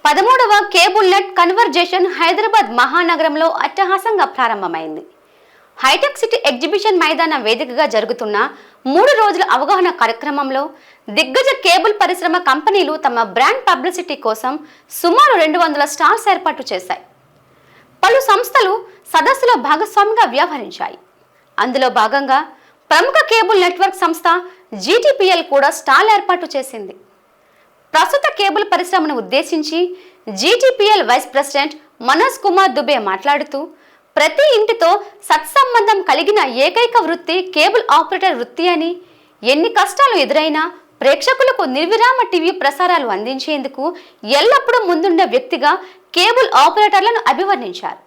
13వ cable net conversation Hyderabad మహానగరంలో అట్టహాసంగా ప్రారంభమైంది. హైటెక్ సిటీ ఎగ్జిబిషన్ మైదానం వేదికగా జరుగుతున్న 3 రోజుల అవగాహన కార్యక్రమంలో దిగ్గజ కేబుల్ పరిశ్రమ కంపెనీలు తమ బ్రాండ్ పబ్లిసిటీ కోసం సుమారు 200 స్టాల్స్ ఏర్పాటు చేశాయి. పలు సంస్థలు సదస్సులో భాగస్వామిగా వ్యవహరించాయి. అందులో భాగంగా ప్రముఖ కేబుల్ నెట్వర్క్ సంస్థ జీటీపీఎల్ కూడా స్టాల్ ఏర్పాటు చేసింది. ప్రస్తుత కేబుల్ పరిశ్రమను ఉద్దేశించి GTPL vice president Manoj Kumar Dubey మాట్లాడుతూ, ప్రతి ఇంటితో సత్సంబంధం కలిగిన ఏకైక వృత్తి కేబుల్ ఆపరేటర్ వృత్తి అని, ఎన్ని కష్టాలు ఎదురైనా ప్రేక్షకులకు నిర్విరామ టీవీ ప్రసారాలు అందించేందుకు ఎల్లప్పుడూ ముందుండే వ్యక్తిగా కేబుల్ ఆపరేటర్లను అభివర్ణించారు.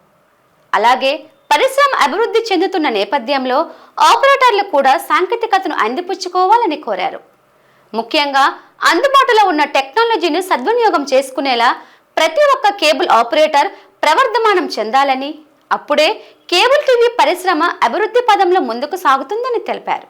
అలాగే పరిశ్రమ అభివృద్ధి చెందుతున్న నేపథ్యంలో ఆపరేటర్లు కూడా సాంకేతికతను అందిపుచ్చుకోవాలని కోరారు. ముఖ్యంగా అందుబాటులో ఉన్న టెక్నాలజీని సద్వినియోగం చేసుకునేలా ప్రతి ఒక్క కేబుల్ ఆపరేటర్ ప్రవర్ధమానం చెందాలని, అప్పుడే కేబుల్ టీవీ పరిశ్రమ అభివృద్ధి పదంలో ముందుకు సాగుతుందని తెలిపారు.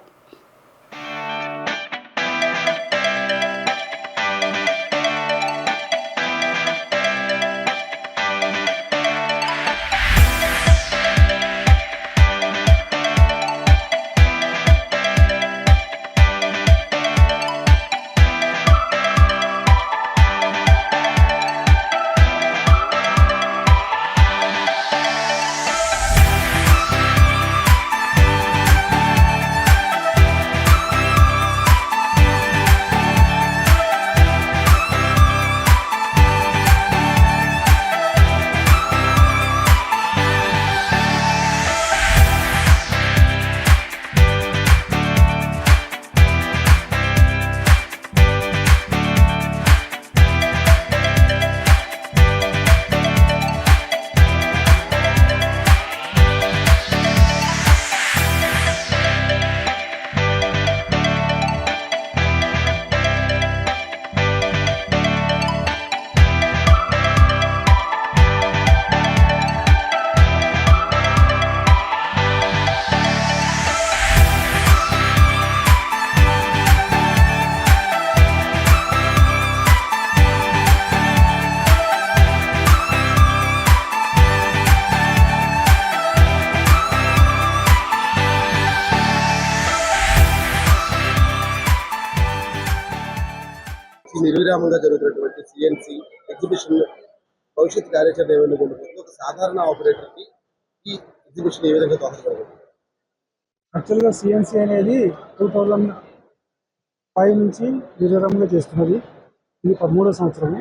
నిర్విరామంగా జరుగుతున్నటువంటి సిఎన్సి ఎగ్జిబిషన్ భవిష్యత్ కార్యాచరణ ఏమైనా ఉండబోతుంది? ఒక సాధారణ ఆపరేటర్కి ఈ ఎగ్జిబిషన్ ఏ విధంగా దోహదపడుతుంది? యాక్చువల్గా సిఎన్సి అనేది 2005 నుంచి నిర్విరామంగా చేస్తున్నది. ఇది 13వ సంవత్సరము.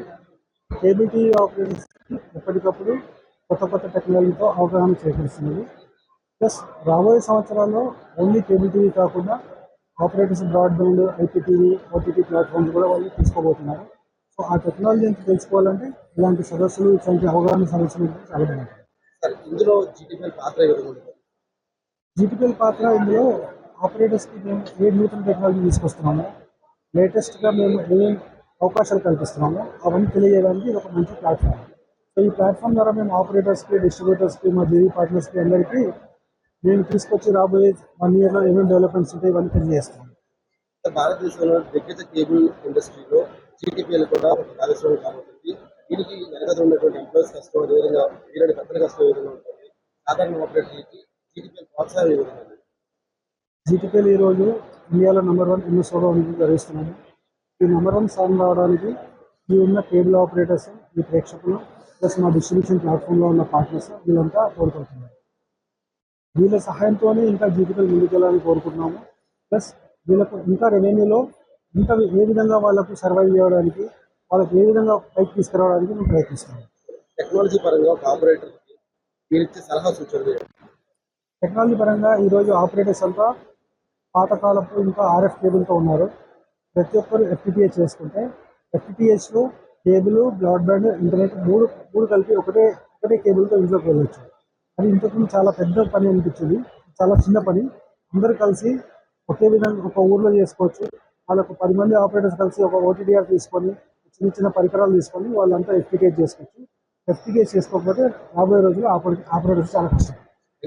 కేబుల్ టీవీ ఆపరేటర్స్ ఎప్పటికప్పుడు కొత్త టెక్నాలజీతో అవగాహన చేకూరుస్తున్నది. ప్లస్ రాబోయే సంవత్సరాల్లో ఓన్లీ కేబుల్ టీవీ కాకుండా operators broadband, IPTV, OTT platforms కూడా వాళ్ళు తీసుకోబోతున్నారు. సో ఆ టెక్నాలజీ ఎంత తెలుసుకోవాలంటే ఇలాంటి సదస్సులు, ఇలాంటి అవగాహన సదస్సులు చాలా బాగుంటాయి. ఇందులో జీటీపీఎల్ పాత్ర జీటీపీఎల్ పాత్ర ఇందులో ఆపరేటర్స్కి మేము ఏ నూతన టెక్నాలజీ తీసుకొస్తున్నామో, లేటెస్ట్గా మేము ఏ అవకాశాలు కల్పిస్తున్నామో అవన్నీ తెలియజేయడానికి ఇది ఒక మంచి ప్లాట్ఫామ్. సో ఈ ప్లాట్ఫామ్ ద్వారా మేము ఆపరేటర్స్కి, డిస్ట్రిబ్యూటర్స్కి, మా జీవీ పార్ట్నర్స్కి అందరికీ నేను తీసుకొచ్చి రాబోయే 1 yearలో ఏమేమి డెవలప్మెంట్స్ ఉంటాయి ఇవన్నీ తెలియజేస్తాను. భారతదేశంలో దిగ్గజ కేబుల్ ఇండస్ట్రీలో జీటీపీఎల్ కూడా ఒక భాగస్వామి కాబట్టి దీనికి వెనక ఉన్నటువంటి ఎంప్లాయీస్ కష్టం, అదేవిధంగా వీళ్ళని పెద్దల కష్టం ఏ విధంగా ఉంటుంది? సాధారణ ఆపరేటర్లకి జీటీపీఎల్ ప్రోత్సాహం ఏ విధంగా ఉంది? జీటీపీఎల్ ఈరోజు ఇండియాలో నెంబర్ 1 ఎంఎస్ఓగా గర్విస్తున్నాము. ఈ నెంబర్ 1 స్థానం రావడానికి ఈ ఉన్న కేబుల్ ఆపరేటర్స్, ఈ ప్రేక్షకులు, ప్లస్ మా డిస్ట్రిబ్యూషన్ ప్లాట్ఫామ్లో ఉన్న పార్ట్నర్స్ వీళ్ళంతా కోరుకుంటున్నారు. వీళ్ళ సహాయంతోనే ఇంకా జీటీపీఎల్ ముందుకెళ్ళాలని కోరుకుంటున్నాము. ప్లస్ వీళ్ళకు ఇంకా రెవెన్యూలో ఇంకా ఏ విధంగా వాళ్ళకు సర్వైవ్ చేయడానికి, వాళ్ళకి ఏ విధంగా పైకి తీసుకురావడానికి మేము ప్రయత్నిస్తున్నాము. టెక్నాలజీ పరంగా ఒక ఆపరేటర్కి మీరు ఇచ్చే సలహా సూచనలు? టెక్నాలజీ పరంగా ఈరోజు ఆపరేటర్స్ అంతా పాతకాలపు ఇంకా ఆర్ఎఫ్ కేబుల్తో ఉన్నారు. ప్రతి ఒక్కరు ఎఫ్టిటిహెచ్ చేసుకుంటే ఎఫ్టిటిహెచ్లో కేబుల్, బ్రాడ్బ్యాండ్, ఇంటర్నెట్ మూడు కలిపి ఒకటే కేబుల్తో ఇంట్లోకి వెళ్ళొచ్చు. అది ఇంతకుముందు చాలా పెద్ద పని అనిపించింది, చాలా చిన్న పని. అందరూ కలిసి ఒకే విధంగా ఒక ఊర్లో చేసుకోవచ్చు. వాళ్ళకు 10 మంది ఆపరేటర్స్ కలిసి ఒక ఓటీటీఆర్ తీసుకొని చిన్న పరికరాలు తీసుకొని వాళ్ళంతా ఎఫ్టికేట్ చేసుకోవచ్చు. ఎఫ్టికేట్ చేసుకోకపోతే రాబోయే రోజుల్లో ఆపరేటర్స్ చాలా కష్టం.